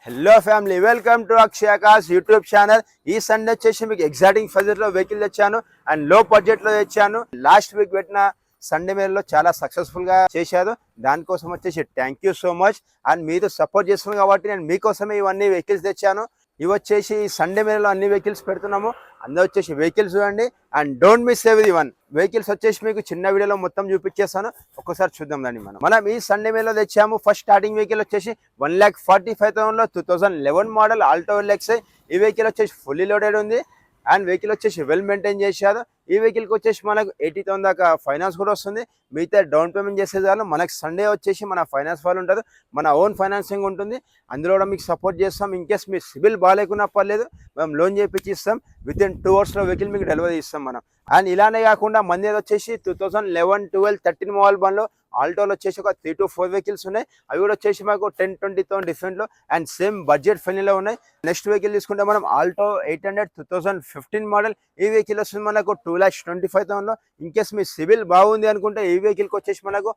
Hello family, welcome to Akshayakash YouTube channel. ఈ Sunday వచ్చేసి మీకు ఎగ్జైటింగ్ బడ్జెట్ లో వెహికల్ తెచ్చాను అండ్ లో బడ్జెట్ లో తెచ్చాను. లాస్ట్ వీక్ పెట్టిన సండే మేలో చాలా సక్సెస్ఫుల్ గా చేశారు. దానికోసం వచ్చేసి thank you so much. And మీరు సపోర్ట్ చేస్తున్నారు కాబట్టి నేను మీకోసమే ఇవన్నీ వెహికల్స్ తెచ్చాను. ఇవి వచ్చేసి సండే మేలో అన్ని వెహికల్స్ పెడుతున్నాము. అందరూ వచ్చేసి వెహికల్స్ చూడండి and don't miss every one. Vehicles వచ్చేసి మీకు చిన్న వీడియోలో మొత్తం చూపించేస్తాను, ఒక్కసారి చూద్దాం దాన్ని. మనం ఈ సండే మేలో తెచ్చాము. ఫస్ట్ స్టార్టింగ్ వెహికల్ వచ్చేసి 1,45,000 లో 2011 మోడల్ ఆల్టో ఎల్ఎక్స్. ఈ వెహికల్ వచ్చేసి ఫుల్లీ లోడెడ్ ఉంది అండ్ వెహికల్ వచ్చేసి వెల్ మెయింటైన్ చేశారు. ఈ వెహికల్కి వచ్చేసి మనకు 80,000 దాకా ఫైనాన్స్ కూడా వస్తుంది. మిగతా డౌన్ పేమెంట్ చేసేదాన్ని మనకు సండే వచ్చేసి మన ఫైనాన్స్ వాళ్ళు ఉంటారు, మన ఓన్ ఫైనాన్సింగ్ ఉంటుంది. అందులో కూడా మీకు సపోర్ట్ చేస్తాం. ఇన్ కేస్ మీ సిబిల్ బాగాలేకున్నా పర్లేదు, మేము లోన్ చేయించి ఇస్తాం. విత్ ఇన్ 2 hours లో వెహికల్ మీకు డెలివరీ ఇస్తాం మనం. అండ్ ఇలానే కాకుండా మంది వచ్చేసి 2011, 12, 13 మోడల్ బండ్లో ఆల్టోలో వచ్చేసి ఒక 3 to 4 వెహికల్స్ ఉన్నాయి. అవి కూడా వచ్చేసి మాకు 10-20,000 డిఫరెంట్లో అండ్ సేమ్ బడ్జెట్ ఫ్రెండ్లీలో ఉన్నాయి. నెక్స్ట్ వెహికల్ తీసుకుంటే మనం ఆల్టో 800 2015 మోడల్. ఈ వెహికల్ వస్తుంది మనకు 2,25,000 లో. ఇన్ కేస్ మీ సిబిల్ బాగుంది అనుకుంటే ఈ వెహికల్కి వచ్చేసి మనకు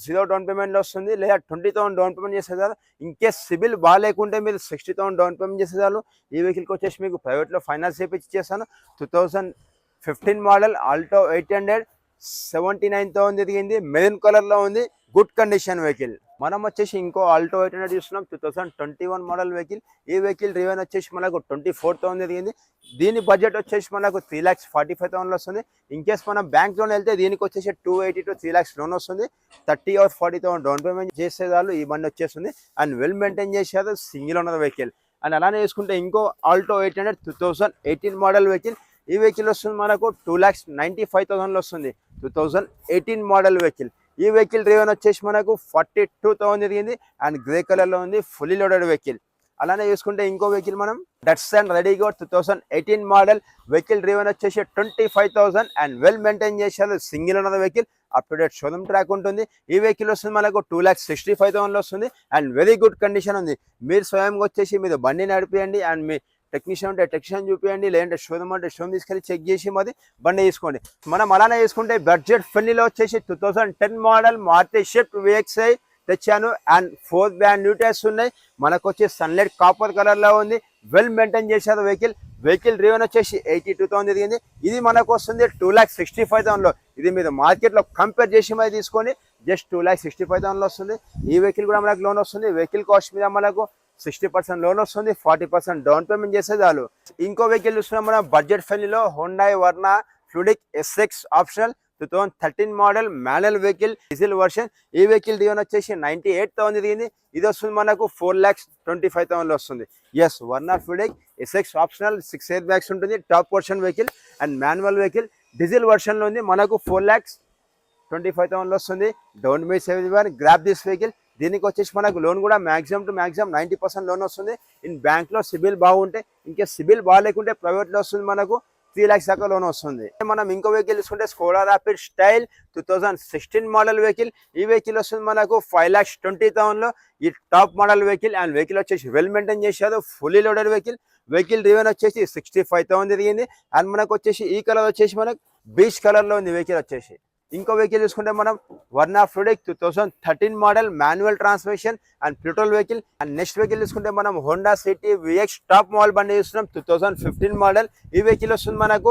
0 డౌన్ పేమెంట్లో వస్తుంది, లేదా 20,000 డౌన్ పేమెంట్ చేసేదారు. ఇన్ కేస్ సిబిల్ బాగాలేకుంటే మీరు 60,000 డౌన్ పేమెంట్ చేసేదారు. ఈ వెహికల్కి వచ్చేసి మీకు ప్రైవేట్లో ఫైనాన్స్ చేపించి చేస్తాను. 2015 మోడల్ ఆల్టో 800 79,000 తిరిగింది. మెరూన్ కలర్ లో ఉంది, గుడ్ కండిషన్ వెహికల్. మనం వచ్చేసి ఇంకో ఆల్టో 800 చూస్తున్నాం, 2021 మోడల్ వెహికల్. ఈ వెహికల్ రివెన్ వచ్చేసి మనకు 24,000 తిరిగింది. దీని బడ్జెట్ వచ్చేసి మనకు 3,45,000 లో వస్తుంది. ఇన్ కేస్ మనం బ్యాంక్ లోన్ వెళ్తే దీనికి వచ్చేసి 280 to 3 lakhs లోన్ వస్తుంది. 30 or 40,000 డౌన్ పేమెంట్ చేసేదాళ్ళు ఈ బండి వచ్చేస్తుంది. అండ్ వెల్ మెయింటైన్ చేసేది సింగిల్ ఓనర్ వెహికల్. అండ్ అలానే వేసుకుంటే ఇంకో ఆల్టో 800 2018 మోడల్ వెహికల్. ఈ వెహికల్ వస్తుంది మనకు 2,95,000 లో వస్తుంది. 2018 మోడల్ వెహికల్. ఈ వెహికల్ డ్రైవెన్ వచ్చేసి మనకు 42,000 తిరిగింది అండ్ గ్రే కలర్ లో ఉంది, ఫుల్లీ లోడెడ్ వెహికల్. అలానే చూసుకుంటే ఇంకో వెహికల్ మనం Datsun redi-GO 2018 model vehicle. Driven వచ్చేసి 25,000 అండ్ వెల్ మెయింటైన్ చేశారు, single owner vehicle. Up to date showroom track ఉంటుంది. ఈ వెహికల్ వస్తుంది మనకు 2,65,000 లో వస్తుంది అండ్ వెరీ గుడ్ కండిషన్ ఉంది. మీరు స్వయంగా వచ్చేసి మీరు బండి నడిపియండి అండ్ మీ టెక్నీషియన్ ఉంటే టెక్నీషియన్ చూపించండి, లేదంటే షోరూమ్ అంటే షోరూమ్ తీసుకెళ్ళి చెక్ చేసి మరి బండి తీసుకోండి. మనం అలానే తీసుకుంటే బడ్జెట్ ఫ్రెండ్లీలో వచ్చేసి 2010 మోడల్ మారుతి స్విఫ్ట్ VXi తెచ్చాను అండ్ 4 brand new టైర్స్ ఉన్నాయి. మనకు వచ్చి సన్లైట్ కాపర్ కలర్ లో ఉంది, వెల్ మెయింటైన్ చేశారు వెహికల్. వెహికల్ డ్రైవెన్ వచ్చేసి 82,000 తిరిగింది. ఇది మనకు వస్తుంది 2,65,000 లో. ఇది మీరు మార్కెట్ లో కంపేర్ చేసి మరి తీసుకోండి, జస్ట్ 2,65,000 లో వస్తుంది. ఈ వెహికల్ కూడా మనకు లోన్ వస్తుంది. వెహికల్ కాస్ట్ మీద మనకు 60% లోన్ వస్తుంది, 40% డౌన్ పేమెంట్ చేసే చాలు. ఇంకో వెహికల్ చూస్తున్నాం మనం బడ్జెట్ ఫ్రెండ్లీలో Hyundai Verna fluid SX optional 2013 model manual vehicle, diesel version. ఈ వెహికల్ డ్రైవెన్ వచ్చేసి 98,000 తిరిగింది. ఇది వస్తుంది మనకు 4,25,000 లో వస్తుంది. Yes, Verna fluid SX optional 6 air bags ఉంటుంది. Top version vehicle and manual vehicle. Diesel version లో ఉంది. మనకు 4,25,000 లో వస్తుంది. Don't miss everyone, grab this vehicle. దీనికి వచ్చేసి మనకు లోన్ కూడా మాక్సిమం టు మాక్సిమం 90% లోన్ వస్తుంది. ఇన్ బ్యాంక్ లో సిబిల్ బాగుంటే, ఇంకే సిబిల్ బాగాలేకుంటే ప్రైవేట్ లో వస్తుంది మనకు 3 lakhs దాకా లోన్ వస్తుంది. మనం ఇంకో వెహికల్ తీసుకుంటే Skoda rapid style 2016 model vehicle. ఈ వెహికల్ వస్తుంది మనకు 5,20,000 లో. ఈ top model vehicle and vehicle వచ్చేసి వెల్ మెయింటైన్ చేశారు, fully loaded vehicle. Vehicle driven వచ్చేసి 65,000 తిరిగింది అండ్ మనకు వచ్చేసి ఈ కలర్ వచ్చేసి మనకు బీచ్ కలర్ లో ఉంది వెహికల్ వచ్చేసి. ఇంకో వెహికల్ చూసుకుంటే మనం Verna fluid 2013 model manual transmission and petrol vehicle. And next vehicle చూసుకుంటే మనం Honda city VX top model బండి చూస్తున్నాం, 2015 మోడల్. ఈ వెహికల్ వస్తుంది మనకు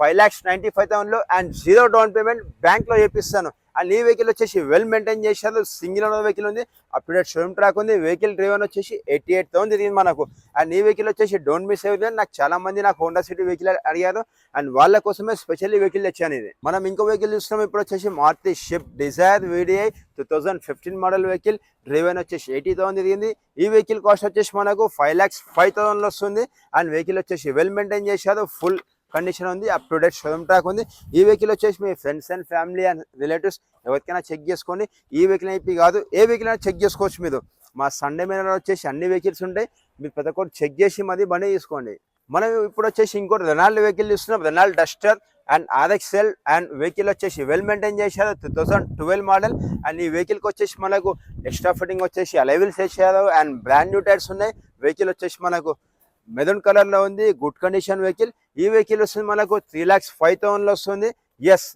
5,95,000 లో అండ్ 0 డౌన్ పేమెంట్ బ్యాంక్ లో చేపిస్తాను. అండ్ ఈ వెహికల్ వచ్చేసి వెల్ మెయింటైన్ చేశారు, సింగిల్ ఓనర్ వెహికల్ ఉంది, up to date showroom track ఉంది. వెహికల్ డ్రైవెన్ వచ్చేసి 88,000 తిరిగింది మనకు. అండ్ ఈ వెహికల్ వచ్చేసి డోంట్ మిస్ అవ్వలేదు. నాకు చాలా మంది నాకు హోండా సిటీ వెహికల్ అడిగారు అండ్ వాళ్ళ కోసమే స్పెషల్లీ వెహికల్ తెచ్చాను ఇది. మనం ఇంకో వెహికల్ చూస్తున్నాం ఇప్పుడు వచ్చేసి Maruti Swift Dzire VDI 2015 model vehicle. Driven వచ్చేసి 80,000 తిరిగింది. ఈ వెహికల్ కాస్ట్ వచ్చేసి మనకు 5,05,000 లో వస్తుంది అండ్ వెహికల్ వచ్చేసి వెల్ మెయింటైన్ చేశారు, ఫుల్ కండిషన్ ఉంది, up to date showroom track ఉంది. ఈ వెహికల్ వచ్చేసి మీ friends and family and relatives ఎవరికైనా చెక్ చేసుకోండి. ఈ వెహికల్ అయిపోయి కాదు, ఏ వెహికల్ అయినా చెక్ చేసుకోవచ్చు మీరు. మా సండే మీద వచ్చేసి అన్ని వెహికల్స్ ఉంటాయి, మీరు ప్రతి ఒక్కటి చెక్ చేసి మరి బండి తీసుకోండి. మనం ఇప్పుడు వచ్చేసి ఇంకోటి రెనాల్డ్ వెహికల్ చూస్తున్నాం, Renault Duster and RXL. And vehicle వచ్చేసి వెల్ మెయింటైన్ చేశారు, 2012 మోడల్. అండ్ ఈ వెహికల్కి వచ్చేసి మనకు ఎక్స్ట్రా ఫిట్టింగ్ వచ్చేసి అలైవిల్స్ వేసారు అండ్ బ్రాండ్ న్యూ టైర్స్ ఉన్నాయి. వెహికల్ వచ్చేసి మనకు మెరూన్ కలర్ లో ఉంది, గుడ్ కండిషన్ వెహికల్. ఈ వెహికల్ వస్తుంది మనకు 3,05,000 లో వస్తుంది. Yes,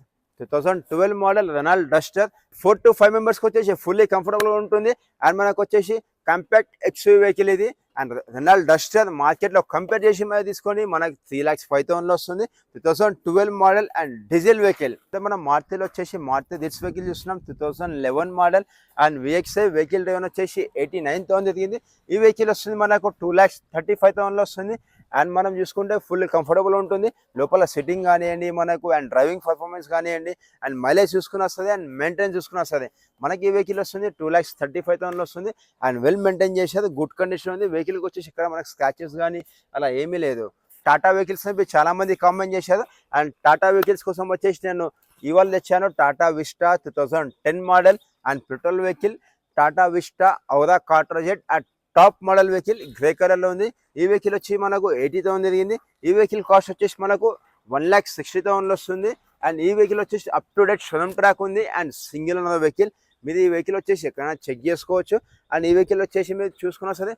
2012 model Renault Duster 4 to 5 మెంబర్స్కి వచ్చేసి ఫుల్లీ కంఫర్టబుల్గా ఉంటుంది. అండ్ మనకు వచ్చేసి కంపాక్ట్ ఎక్స్యూవీ వెహికల్ ఇది. అండ్ రెనాల్డ్ డస్టర్ మార్కెట్లో కంపేర్ చేసి మీద తీసుకొని మనకి 3,05,000 వస్తుంది. 2012 మోడల్ అండ్ డీజిల్ వెహికల్. మనం మారుతిలో వచ్చేసి మారుతి దిట్స్ వెహికల్ చూస్తున్నాం. 2011 model and VXi vehicle driver వచ్చేసి 89,000 తిరిగింది. ఈ వెహికల్ వస్తుంది మనకు 2,35,000 వస్తుంది. అండ్ మనం చూసుకుంటే ఫుల్ కంఫర్టబుల్ ఉంటుంది. లోపల సిట్టింగ్ కానివ్వండి మనకు, అండ్ డ్రైవింగ్ పర్ఫార్మెన్స్ కానివ్వండి, అండ్ మైలేజ్ చూసుకుని వస్తుంది, అండ్ మెయింటెనెన్స్ చూసుకుని వస్తుంది. మనకి ఈ వెహికల్ వస్తుంది 2,35,000 వస్తుంది. అండ్ వెల్ మెయింటైన్ చేసేది, గుడ్ కండిషన్ ఉంది. వెహికల్కి వచ్చేసి ఇక్కడ మనకు స్క్రాచెస్ కానీ అలా ఏమీ లేదు. టాటా వెహికల్స్ అని చాలా మంది కామెంట్ చేశారు. అండ్ టాటా వెహికల్స్ కోసం వచ్చేసి నేను ఇవాళ తెచ్చాను Tata Vista 2010 model and petrol vehicle. Tata Vista Aura Quadrajet at top model vehicle grey colour లో ఉంది. ఈ వెహికల్ వచ్చి మనకు 80,000 తిరిగింది. ఈ వెహికల్ కాస్ట్ వచ్చేసి మనకు 1,60,000 వస్తుంది. అండ్ ఈ వెహికల్ వచ్చేసి up to date showroom track ఉంది అండ్ సింగిల్ ఉన్న వెహికల్. మీరు ఈ వెహికల్ వచ్చేసి ఎక్కడైనా చెక్ చేసుకోవచ్చు. అండ్ ఈ వెహికల్ వచ్చేసి మీరు చూసుకున్నా సరే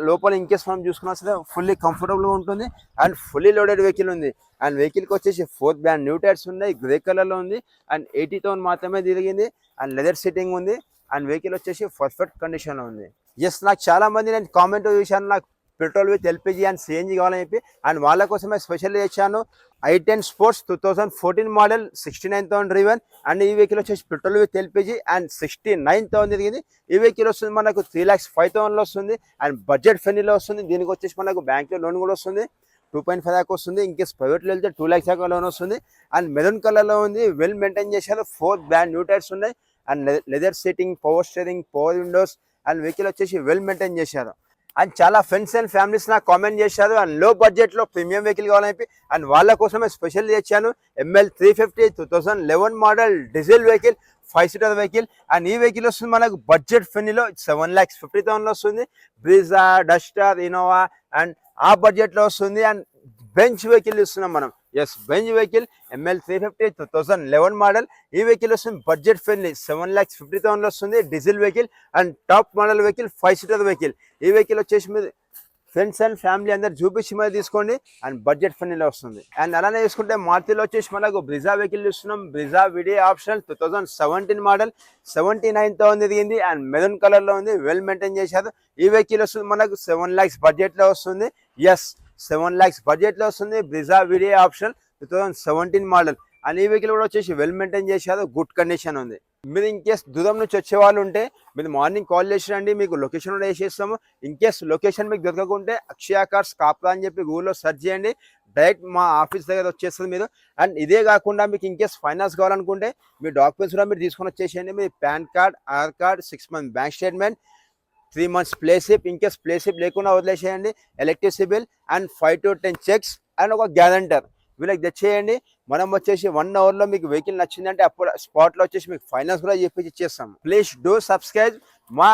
లోపల ఇంకేస్ మనం చూసుకున్నా సరే ఫుల్లీ కంఫర్టబుల్గా ఉంటుంది. అండ్ ఫుల్లీ లోడెడ్ వెహికల్ ఉంది. అండ్ వెహికల్కి వచ్చేసి 4 బ్రాండ్ న్యూ టైర్స్ ఉన్నాయి, గ్రే కలర్లో ఉంది. అండ్ 80,000 మాత్రమే తిరిగింది. అండ్ లెదర్ సిట్టింగ్ ఉంది. అండ్ వెహికల్ వచ్చేసి పర్ఫెక్ట్ కండిషన్లో ఉంది. నాకు చాలా మంది నేను కామెంట్ చూశాను, నాకు petrol with LPG and CNG కావాలని చెప్పి. అండ్ వాళ్ళ కోసమే స్పెషల్ చేశాను. i10 sports 2014 model 69,000 driven. And ఈ వెహికల్ వచ్చేసి పెట్రోల్ విత్ ఎల్పిజి అండ్ 69,000 తిరిగింది. ఈ వెహికల్ వస్తుంది మనకు 3,05,000 వస్తుంది. అండ్ బడ్జెట్ ఫ్రెండ్లీలో వస్తుంది. దీనికి వచ్చేసి మనకు బ్యాంక్లో లోన్ కూడా వస్తుంది, 2.5 దాకా వస్తుంది. ఇంకేస్ ప్రైవేట్లో వెళ్తే 2 lakhs దాకా లోన్ వస్తుంది. అండ్ మెరూన్ కలర్లో ఉంది. వెల్ మెయింటైన్ చేశారు. 4 బ్రాండ్ న్యూ టైర్స్ ఉన్నాయి. And leather seating, power steering, power Windows. And vehicle వచ్చేసి వెల్ మెయింటైన్ చేశారు. అండ్ చాలా ఫ్రెండ్స్ అండ్ ఫ్యామిలీస్ నాకు కామెంట్ చేశారు అండ్ లో బడ్జెట్లో ప్రీమియం వెహికల్ కావాలని చెప్పి. అండ్ వాళ్ళ కోసమే స్పెషల్ తెచ్చాను ML 350 2011 model diesel vehicle, 5-seater vehicle. And ఈ వెహికల్ వస్తుంది మనకు బడ్జెట్ ఫ్రెండ్లీలో 7,50,000 వస్తుంది. బ్రీజా, డస్టర్, ఇనోవా అండ్ ఆ బడ్జెట్లో వస్తుంది. అండ్ బెంచ్ వెహికల్ ఇస్తున్నాం మనం. Bench vehicle ML 350 2011 model. ఈ వెహికల్ వస్తుంది బడ్జెట్ ఫ్రెండ్లీ 7,50,000 వస్తుంది. Diesel vehicle and top model vehicle, 5-seater vehicle. ఈ వెహికల్ వచ్చేసి మీరు ఫ్రెండ్స్ అండ్ ఫ్యామిలీ అందరు చూపించి మీద తీసుకోండి. అండ్ బడ్జెట్ ఫ్రెండ్లీలో వస్తుంది. అండ్ అలానే చూసుకుంటే మారుతిలో వచ్చేసి మనకు బ్రిజా వెహికల్ చూస్తున్నాం. బ్రిజా విడియో ఆప్షనల్ 2017 మోడల్ 79,000 తిరిగింది. అండ్ మెరూన్ కలర్లో ఉంది. వెల్ మెయింటైన్ చేశారు. ఈ వెహికల్ వస్తుంది మనకు 7 lakhs బడ్జెట్లో వస్తుంది. 7 lakhs బడ్జెట్లో వస్తుంది. Brezza video option 2017 model. And ఈ వెహికల్ కూడా వచ్చేసి వెల్ మెయింటైన్ చేశారు, గుడ్ కండిషన్ ఉంది. మీరు ఇన్కేస్ దూరం నుంచి వచ్చే వాళ్ళు ఉంటే మీరు మార్నింగ్ కాల్ చేసి రండి, మీకు లొకేషన్ కూడా వేసేస్తాము. ఇన్కేస్ లొకేషన్ మీకు దొరకకుంటే అక్షయ కార్స్ కాప్రా అని చెప్పి గూగుల్లో సెర్చ్ చేయండి, డైరెక్ట్ మా ఆఫీస్ దగ్గర వచ్చేస్తుంది మీరు. అండ్ ఇదే కాకుండా మీకు ఇన్కేస్ ఫైనాన్స్ కావాలనుకుంటే మీ డాక్యుమెంట్స్ కూడా మీరు తీసుకొని వచ్చేసేయండి. మీ PAN card, Aadhaar card, 6 months bank statement, 3 months payslip. In case payslip లేకుండా వదిలేసేయండి. Electricity bill and 5 to 10 cheques and ఒక గ్యారంటర్ వీళ్ళకి తెచ్చేయండి. మనం వచ్చేసి 1 hourలో మీకు వెహికల్ నచ్చిందంటే అప్పుడు స్పాట్లో వచ్చేసి మీకు ఫైనాన్స్ కూడా ఇచ్చేస్తాము. Please do subscribe. మా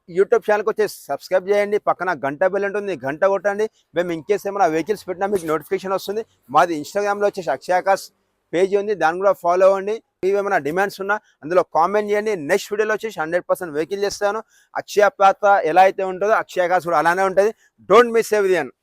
యూట్యూబ్ ఛానల్కి వచ్చేసి సబ్స్క్రైబ్ చేయండి. పక్కన గంట బెల్ ఉంటుంది, గంట కొట్టండి. మేము ఇంకేస్ ఏమైనా వెహికల్స్ పెట్టినా మీకు నోటిఫికేషన్ వస్తుంది. మాది ఇన్స్టాగ్రామ్లో వచ్చేసి అక్షయ కార్స్ పేజ్ ఉంది, దాన్ని కూడా ఫాలో అవ్వండి. ఇవి ఏమైనా డిమాండ్స్ ఉన్నా అందులో కామెంట్ చేయండి. నెక్స్ట్ వీడియోలో వచ్చేసి 100% వెహికల్ చేస్తాను. అక్షయ పాత్ర ఎలా అయితే ఉంటుందో అక్షయ కార్స్ కూడా అలానే ఉంటుంది. Don't miss everything.